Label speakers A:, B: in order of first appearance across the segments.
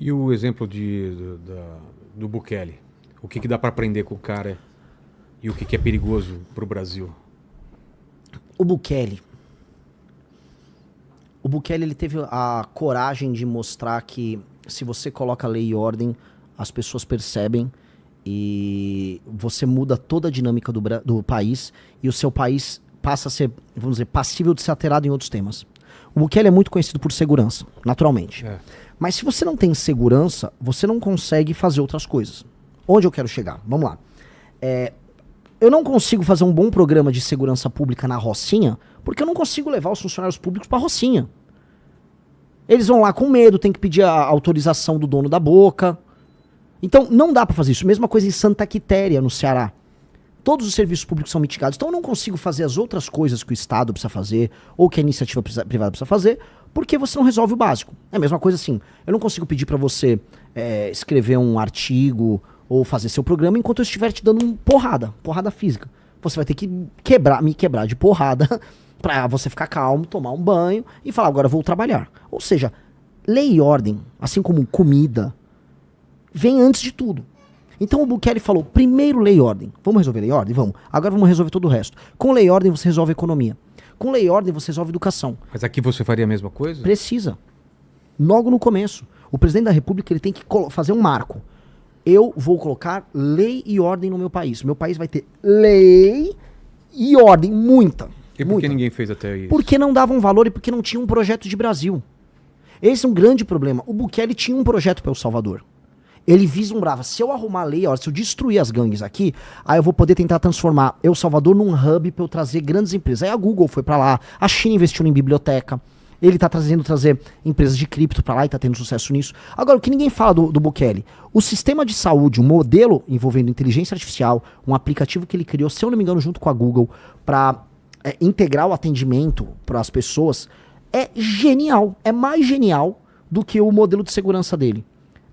A: E o exemplo do Bukele? O que dá para aprender com o cara e o que é perigoso para o Brasil?
B: O Bukele, ele teve a coragem de mostrar que se você coloca lei e ordem, as pessoas percebem e você muda toda a dinâmica do país e o seu país passa a ser, vamos dizer, passível de ser alterado em outros temas. O Bukele é muito conhecido por segurança, naturalmente. Mas se você não tem segurança, você não consegue fazer outras coisas. Onde eu quero chegar? Vamos lá. Eu não consigo fazer um bom programa de segurança pública na Rocinha, porque eu não consigo levar os funcionários públicos pra Rocinha. Eles vão lá com medo, tem que pedir a autorização do dono da boca. Então, não dá pra fazer isso. Mesma coisa em Santa Quitéria, no Ceará. Todos os serviços públicos são mitigados. Então, eu não consigo fazer as outras coisas que o Estado precisa fazer, ou que a iniciativa privada precisa fazer, porque você não resolve o básico. É a mesma coisa assim. Eu não consigo pedir pra você escrever um artigo ou fazer seu programa enquanto eu estiver te dando porrada física. Você vai ter que me quebrar de porrada pra você ficar calmo, tomar um banho e falar, agora eu vou trabalhar. Ou seja, lei e ordem, assim como comida, vem antes de tudo. Então o Bukele falou, primeiro lei e ordem. Vamos resolver lei e ordem? Vamos. Agora vamos resolver todo o resto. Com lei e ordem você resolve a economia. Com lei e ordem você resolve a educação.
A: Mas aqui você faria a mesma coisa?
B: Precisa. Logo no começo. O presidente da República ele tem que fazer um marco. Eu vou colocar lei e ordem no meu país. Meu país vai ter lei e ordem, muita.
A: E por que ninguém fez até isso?
B: Porque não davam valor e porque não tinha um projeto de Brasil. Esse é um grande problema. O Bukele tinha um projeto para El Salvador. Ele vislumbrava, se eu arrumar a lei, se eu destruir as gangues aqui, aí eu vou poder tentar transformar El Salvador num hub para eu trazer grandes empresas. Aí a Google foi para lá, a China investiu em biblioteca, ele tá trazer empresas de cripto para lá e tá tendo sucesso nisso. Agora, o que ninguém fala do Bukele, o sistema de saúde, um modelo envolvendo inteligência artificial, um aplicativo que ele criou, se eu não me engano, junto com a Google, para integrar o atendimento para as pessoas, é genial, é mais genial do que o modelo de segurança dele.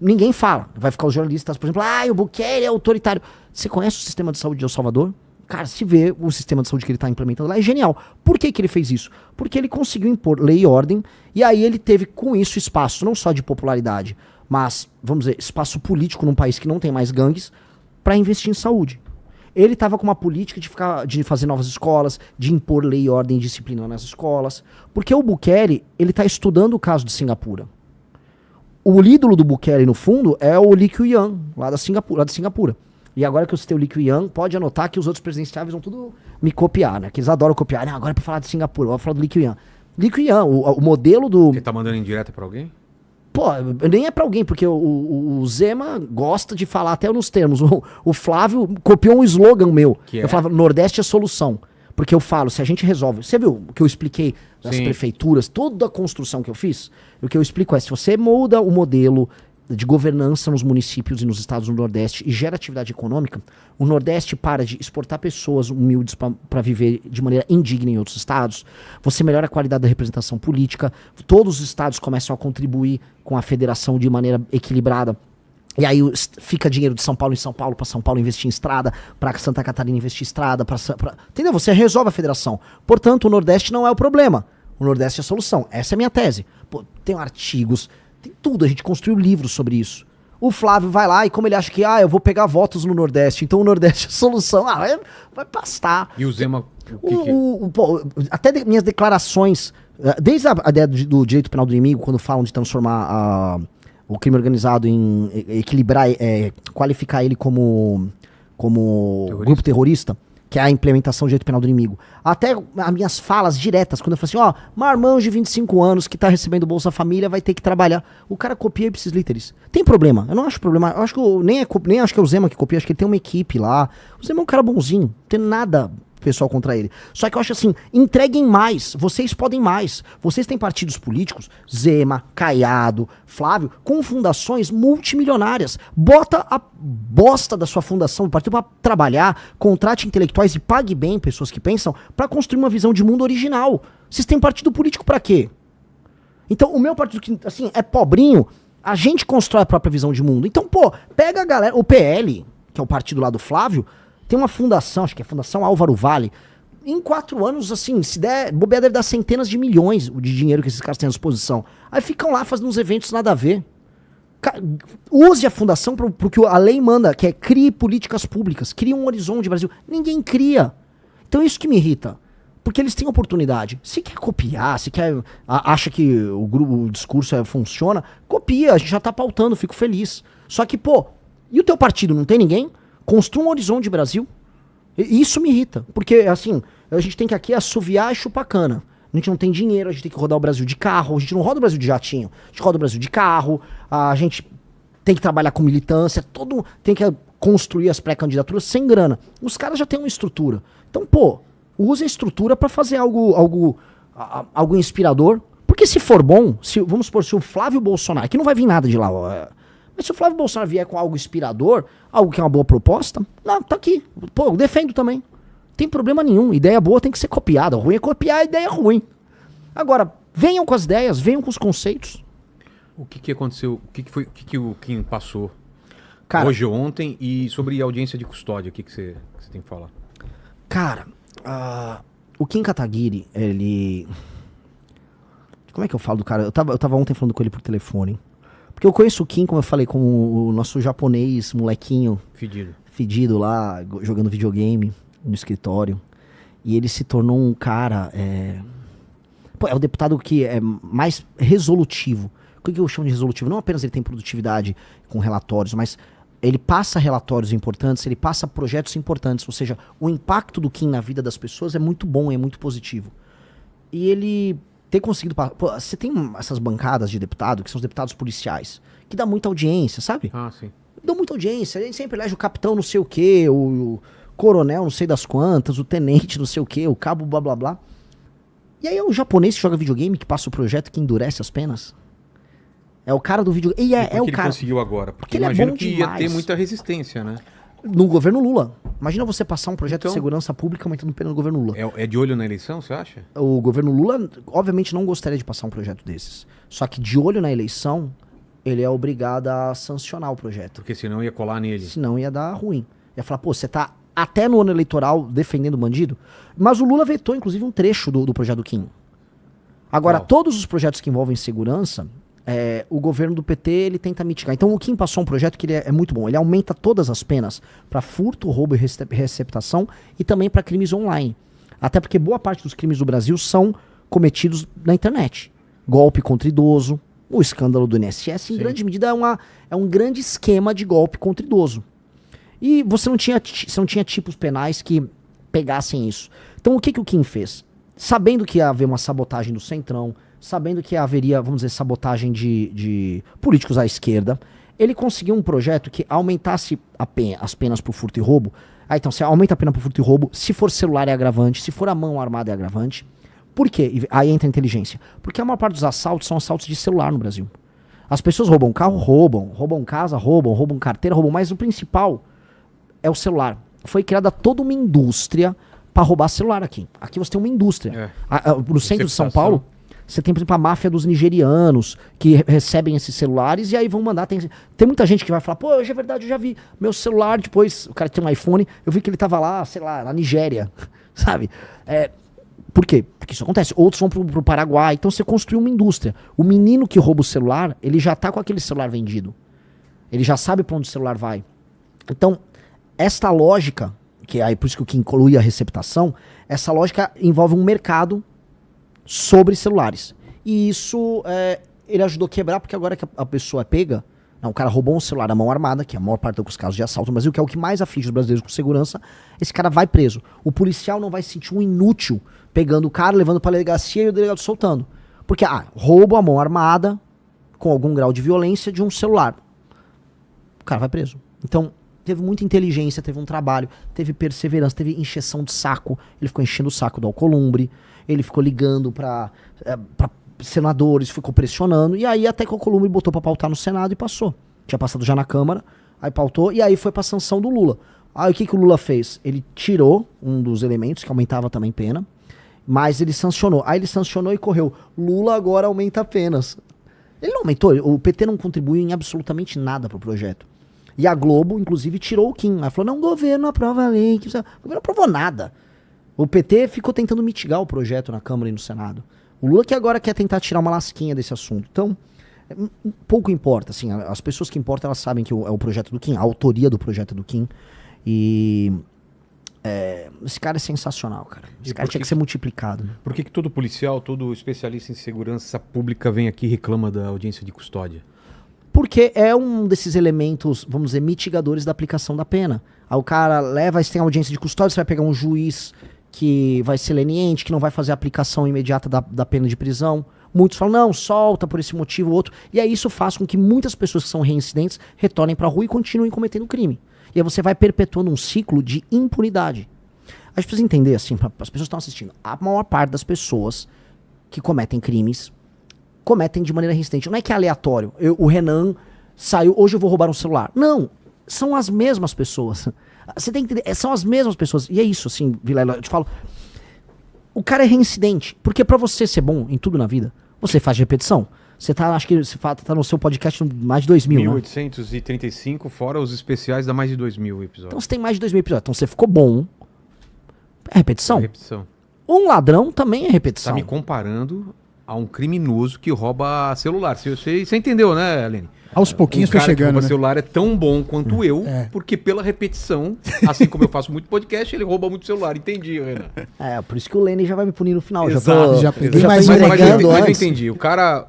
B: Ninguém fala. Vai ficar os jornalistas, por exemplo, o Bukele é autoritário. Você conhece o sistema de saúde de El Salvador? Cara, se vê o sistema de saúde que ele está implementando lá, é genial. Por que ele fez isso? Porque ele conseguiu impor lei e ordem, e aí ele teve com isso espaço, não só de popularidade, mas, vamos dizer, espaço político num país que não tem mais gangues, para investir em saúde. Ele estava com uma política de fazer novas escolas, de impor lei e ordem e disciplina nas escolas, porque o Bukele, ele está estudando o caso de Singapura. O ídolo do Bukele, no fundo, é o Lee Kuan, lá de Singapura. E agora que eu citei o Lee Kuan, pode anotar que os outros presidenciáveis vão tudo me copiar, né? Que eles adoram copiar. Agora é pra falar de Singapura, eu vou falar do Lee Kuan. Lee Kuan, o modelo do...
A: Ele tá mandando indireta pra alguém?
B: Pô, nem é pra alguém, porque o Zema gosta de falar até nos termos. O Flávio copiou um slogan meu. Eu falava, Nordeste é solução. Porque eu falo, se a gente resolve... Você viu o que eu expliquei das prefeituras, toda a construção que eu fiz? O que eu explico é, se você muda o modelo de governança nos municípios e nos estados do Nordeste e gera atividade econômica, o Nordeste para de exportar pessoas humildes para viver de maneira indigna em outros estados, você melhora a qualidade da representação política, todos os estados começam a contribuir com a federação de maneira equilibrada. E aí fica dinheiro de São Paulo em São Paulo, para São Paulo investir em estrada, para Santa Catarina investir em estrada, entendeu? Você resolve a federação. Portanto, o Nordeste não é o problema. O Nordeste é a solução. Essa é a minha tese. Pô, tem artigos, tem tudo. A gente construiu livros sobre isso. O Flávio vai lá e como ele acha que, eu vou pegar votos no Nordeste, então o Nordeste é a solução. Vai pastar.
A: E o Zema...
B: Até minhas declarações, desde a ideia do direito penal do inimigo, quando falam de transformar o crime organizado em equilibrar, qualificar ele como grupo terrorista, que é a implementação do direito penal do inimigo. Até as minhas falas diretas, quando eu falo assim, marmanjo de 25 anos que tá recebendo Bolsa Família vai ter que trabalhar. O cara copia ipsis literis. Tem problema? Eu não acho problema. Eu acho que nem acho que é o Zema que copia, acho que ele tem uma equipe lá. O Zema é um cara bonzinho, não tem nada pessoal contra ele. Só que eu acho assim, entreguem mais, vocês podem mais. Vocês têm partidos políticos, Zema, Caiado, Flávio, com fundações multimilionárias. Bota a bosta da sua fundação, do partido pra trabalhar, contrate intelectuais e pague bem pessoas que pensam pra construir uma visão de mundo original. Vocês têm partido político pra quê? Então, o meu partido, que assim, é pobrinho, a gente constrói a própria visão de mundo. Então, pega a galera, o PL, que é o partido lá do Flávio, tem uma fundação, acho que é a Fundação Álvaro Vale. Em 4 anos, assim, se der, bobear deve dar centenas de milhões de dinheiro que esses caras têm à disposição. Aí ficam lá fazendo uns eventos nada a ver. Use a fundação para o que a lei manda, que é crie políticas públicas, crie um horizonte Brasil. Ninguém cria. Então isso que me irrita. Porque eles têm oportunidade. Se quer copiar, se quer acha que o discurso funciona, copia, a gente já tá pautando, fico feliz. Só que, pô, e o teu partido, não tem ninguém? Construa um horizonte Brasil. E isso me irrita. Porque, assim, a gente tem que aqui assoviar e chupar cana. A gente não tem dinheiro, a gente tem que rodar o Brasil de carro, a gente não roda o Brasil de jatinho, a gente roda o Brasil de carro, a gente tem que trabalhar com militância, tem que construir as pré-candidaturas sem grana. Os caras já têm uma estrutura. Então, pô, use a estrutura pra fazer algo inspirador. Porque se for bom, vamos supor, se o Flávio Bolsonaro, que não vai vir nada de lá, mas se o Flávio Bolsonaro vier com algo inspirador, algo que é uma boa proposta, não, tá aqui. Pô, eu defendo também. Tem problema nenhum. Ideia boa tem que ser copiada. O ruim é copiar a ideia ruim. Agora, venham com as ideias, venham com os conceitos.
A: O que aconteceu? O que o Kim passou
B: Cara,
A: hoje ou ontem? E sobre a audiência de custódia, o que você tem que falar?
B: Cara, o Kim Kataguiri, ele... Como é que eu falo do cara? Eu tava ontem falando com ele por telefone. Porque eu conheço o Kim, como eu falei, como o nosso japonês, molequinho... Fedido lá, jogando videogame no escritório. E ele se tornou um cara... Pô, é o deputado que é mais resolutivo. O que eu chamo de resolutivo? Não apenas ele tem produtividade com relatórios, mas ele passa relatórios importantes, ele passa projetos importantes. Ou seja, o impacto do Kim na vida das pessoas é muito bom, é muito positivo. E ele ter conseguido... Pô, você tem essas bancadas de deputado, que são os deputados policiais, que dá muita audiência, sabe?
A: Ah, sim.
B: Dão muita audiência. Ele sempre elege o capitão não sei o quê, o coronel não sei das quantas, o tenente não sei o quê, o cabo blá blá blá. E aí é o japonês que joga videogame, que passa o projeto que endurece as penas. É o cara do videogame. E é o cara.
A: Ele conseguiu agora? Porque
B: ele
A: imagino
B: é bom
A: que
B: demais.
A: ia ter muita resistência, né?
B: No governo Lula. Imagina você passar um projeto
A: Então,
B: de segurança pública aumentando pena no governo Lula.
A: É de olho na eleição, você acha?
B: O governo Lula, obviamente, não gostaria de passar um projeto desses. Só que de olho na eleição, ele é obrigado a sancionar o projeto.
A: Porque senão ia colar nele.
B: Senão ia dar ruim. Ia falar, pô, você tá até no ano eleitoral defendendo o bandido? Mas o Lula vetou, inclusive, um trecho do projeto do Kim. Agora, todos os projetos que envolvem segurança, o governo do PT, ele tenta mitigar. Então, o Kim passou um projeto que ele é muito bom. Ele aumenta todas as penas para furto, roubo e receptação e também para crimes online. Até porque boa parte dos crimes do Brasil são cometidos na internet. Golpe contra idoso, o escândalo do INSS, em grande medida, é um grande esquema de golpe contra idoso. E você não tinha tipos penais que pegassem isso. Então, o que o Kim fez? Sabendo que ia haver uma sabotagem do Centrão, sabendo que haveria, vamos dizer, sabotagem de políticos à esquerda, ele conseguiu um projeto que aumentasse as penas por furto e roubo. Então, você aumenta a pena por furto e roubo, se for celular é agravante, se for a mão armada é agravante. Por quê? Aí entra a inteligência. Porque a maior parte dos assaltos são assaltos de celular no Brasil. As pessoas roubam carro, roubam casa, roubam carteira, mas o principal é o celular. Foi criada toda uma indústria para roubar celular aqui. Aqui você tem uma indústria. No centro de São Paulo, você tem, por exemplo, a máfia dos nigerianos que recebem esses celulares e aí vão mandar. Tem muita gente que vai falar, pô, hoje é verdade, eu já vi meu celular, depois o cara tem um iPhone, eu vi que ele tava lá, sei lá, na Nigéria, sabe? Por quê? Porque isso acontece. Outros vão pro Paraguai. Então você construiu uma indústria. O menino que rouba o celular, ele já tá com aquele celular vendido. Ele já sabe para onde o celular vai. Então, esta lógica, que é por isso que o que inclui a receptação, essa lógica envolve um mercado sobre celulares. E isso ele ajudou a quebrar, porque agora que a pessoa é pega, o cara roubou um celular à mão armada, que é a maior parte dos casos de assalto no Brasil, que é o que mais aflige os brasileiros com segurança, esse cara vai preso. O policial não vai se sentir um inútil pegando o cara, levando pra delegacia e o delegado soltando. Porque, roubo à mão armada, com algum grau de violência, de um celular. O cara vai preso. Então, teve muita inteligência, teve um trabalho, teve perseverança, teve encheção de saco. Ele ficou enchendo o saco do Alcolumbre, ele ficou ligando pra senadores, ficou pressionando, e aí até que o Alcolumbre botou pra pautar no Senado e passou. Tinha passado já na Câmara, aí pautou, e aí foi pra sanção do Lula. Aí o que o Lula fez? Ele tirou um dos elementos, que aumentava também pena, mas ele sancionou. Aí ele sancionou e correu. Lula agora aumenta penas. Ele não aumentou, o PT não contribuiu em absolutamente nada pro projeto. E a Globo, inclusive, tirou o Kim. Ela falou, não, o governo aprova a lei. O governo não aprovou nada. O PT ficou tentando mitigar o projeto na Câmara e no Senado. O Lula que agora quer tentar tirar uma lasquinha desse assunto. Então, Pouco importa, assim, as pessoas que importam, elas sabem que é o projeto do Kim, a autoria do projeto do Kim. E esse cara é sensacional, cara. Esse cara tinha que ser multiplicado. Né?
A: Por que todo policial, todo especialista em segurança pública vem aqui e reclama da audiência de custódia?
B: Porque é um desses elementos, vamos dizer, mitigadores da aplicação da pena. Aí o cara leva, aí você tem audiência de custódia, você vai pegar um juiz que vai ser leniente, que não vai fazer a aplicação imediata da pena de prisão. Muitos falam, não, solta por esse motivo ou outro. E aí isso faz com que muitas pessoas que são reincidentes retornem pra rua e continuem cometendo crime. E aí você vai perpetuando um ciclo de impunidade. A gente precisa entender, assim, as pessoas que estão assistindo, a maior parte das pessoas que cometem crimes cometem de maneira reincidente. Não é que é aleatório. O Renan saiu, hoje eu vou roubar um celular. Não, são as mesmas pessoas. Você tem que entender, são as mesmas pessoas. E é isso, assim, Vilela, eu te falo. O cara é reincidente. Porque pra você ser bom em tudo na vida, você faz repetição. Você tá, acho que você tá no seu podcast mais de 2.000,
A: 1835, né? Fora os especiais, dá mais de 2.000 episódios.
B: Então você tem mais de 2.000 episódios. Então você ficou bom. É repetição.
A: É repetição.
B: Um ladrão também é repetição.
A: Tá me comparando a um criminoso que rouba celular. Você entendeu, né, Aline?
C: Aos pouquinhos foi chegando,
A: que rouba
C: né?
A: celular é tão bom quanto eu, porque pela repetição, assim como eu faço muito podcast, ele rouba muito celular. Entendi, Renan.
B: Por isso que o Lenny já vai me punir no final.
A: Exato.
C: Já peguei
B: mas
C: mais
A: eu entendi. O cara...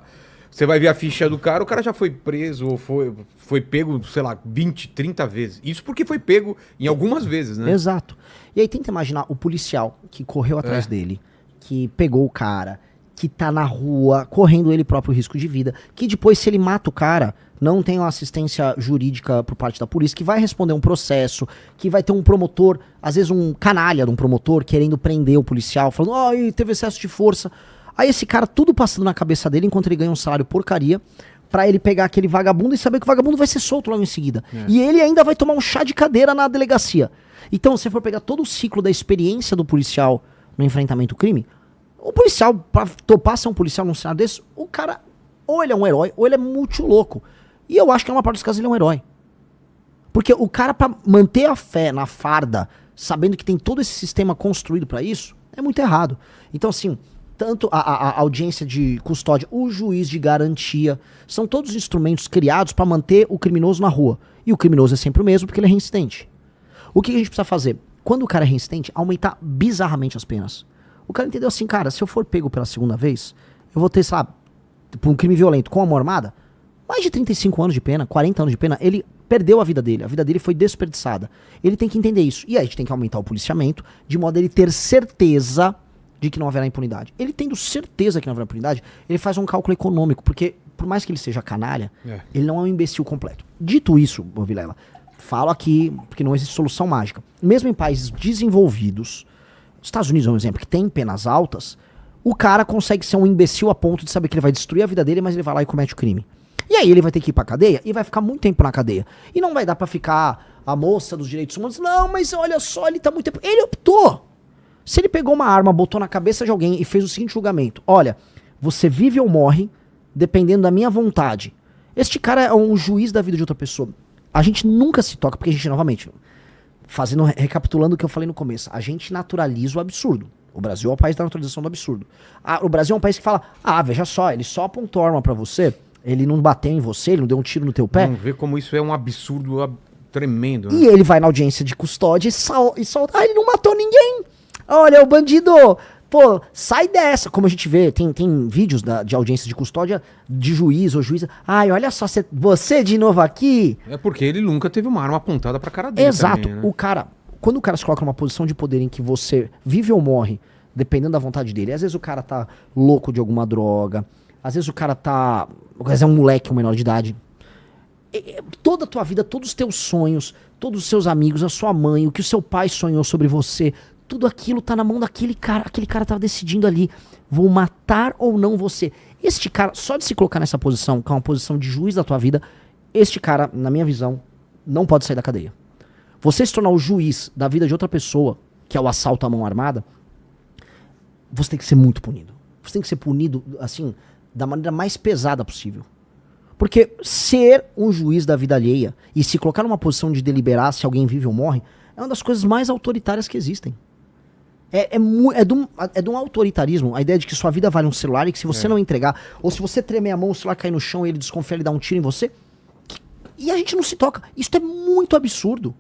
A: Você vai ver a ficha do cara, o cara já foi preso ou foi pego, sei lá, 20, 30 vezes. Isso porque foi pego em algumas vezes, né?
B: Exato. E aí tenta imaginar o policial que correu atrás dele, que pegou o cara, que tá na rua, correndo ele próprio risco de vida, que depois, se ele mata o cara, não tem uma assistência jurídica por parte da polícia, que vai responder um processo, que vai ter um promotor, às vezes um canalha de um promotor, querendo prender o policial, falando, teve excesso de força. Aí esse cara, tudo passando na cabeça dele, enquanto ele ganha um salário porcaria, pra ele pegar aquele vagabundo e saber que o vagabundo vai ser solto logo em seguida. E ele ainda vai tomar um chá de cadeira na delegacia. Então, se você for pegar todo o ciclo da experiência do policial no enfrentamento ao crime, o policial, pra topar ser um policial num cenário desse, o cara, ou ele é um herói, ou ele é muito louco. E eu acho que na maior parte dos casos ele é um herói. Porque o cara, pra manter a fé na farda, sabendo que tem todo esse sistema construído pra isso, é muito errado. Então, assim... Tanto a audiência de custódia, o juiz de garantia, são todos instrumentos criados para manter o criminoso na rua. E o criminoso é sempre o mesmo porque ele é reincidente. O que a gente precisa fazer? Quando o cara é reincidente, aumentar bizarramente as penas. O cara entendeu assim, cara, se eu for pego pela segunda vez, eu vou ter, sabe, por um crime violento com a mão armada, mais de 35 anos de pena, 40 anos de pena, ele perdeu a vida dele foi desperdiçada. Ele tem que entender isso. E aí a gente tem que aumentar o policiamento, de modo a ele ter certeza de que não haverá impunidade. Ele tendo certeza que não haverá impunidade, ele faz um cálculo econômico, porque por mais que ele seja canalha, ele não é um imbecil completo. Dito isso, Vilela, falo aqui, porque não existe solução mágica. Mesmo em países desenvolvidos, os Estados Unidos é um exemplo, que tem penas altas, o cara consegue ser um imbecil a ponto de saber que ele vai destruir a vida dele, mas ele vai lá e comete o crime. E aí ele vai ter que ir pra cadeia e vai ficar muito tempo na cadeia. E não vai dar pra ficar a moça dos direitos humanos, não, mas olha só, ele tá muito tempo... Ele optou! Se ele pegou uma arma, botou na cabeça de alguém e fez o seguinte julgamento: olha, você vive ou morre, dependendo da minha vontade. Este cara é um juiz da vida de outra pessoa. A gente nunca se toca, porque a gente, novamente, recapitulando o que eu falei no começo, a gente naturaliza o absurdo. O Brasil é o país da naturalização do absurdo. O Brasil é um país que fala, veja só, ele só apontou a arma pra você, ele não bateu em você, ele não deu um tiro no teu pé.
A: Vamos ver como isso é um absurdo tremendo, né?
B: E ele vai na audiência de custódia e solta, ele não matou ninguém. Olha, o bandido, pô, sai dessa. Como a gente vê, tem vídeos de audiência de custódia de juiz ou juíza. Olha só, você de novo aqui.
A: É porque ele nunca teve uma arma apontada pra cara dele.
B: Exato.
A: Também, né?
B: Quando o cara se coloca numa posição de poder em que você vive ou morre, dependendo da vontade dele, às vezes o cara tá louco de alguma droga, às vezes o cara tá... Às vezes é um moleque, um menor de idade. Toda a tua vida, todos os teus sonhos, todos os seus amigos, a sua mãe, o que o seu pai sonhou sobre você... Tudo aquilo tá na mão daquele cara. Aquele cara tava decidindo ali, vou matar ou não você. Este cara, só de se colocar nessa posição, que é uma posição de juiz da tua vida, este cara, na minha visão, não pode sair da cadeia. Você se tornar o juiz da vida de outra pessoa, que é o assalto à mão armada, você tem que ser muito punido. Você tem que ser punido, assim, da maneira mais pesada possível. Porque ser um juiz da vida alheia e se colocar numa posição de deliberar se alguém vive ou morre, é uma das coisas mais autoritárias que existem. É de um autoritarismo, a ideia de que sua vida vale um celular e que se você não entregar, ou se você tremer a mão, o celular cair no chão e ele desconfia, ele dá um tiro em você. E a gente não se toca. Isso é muito absurdo.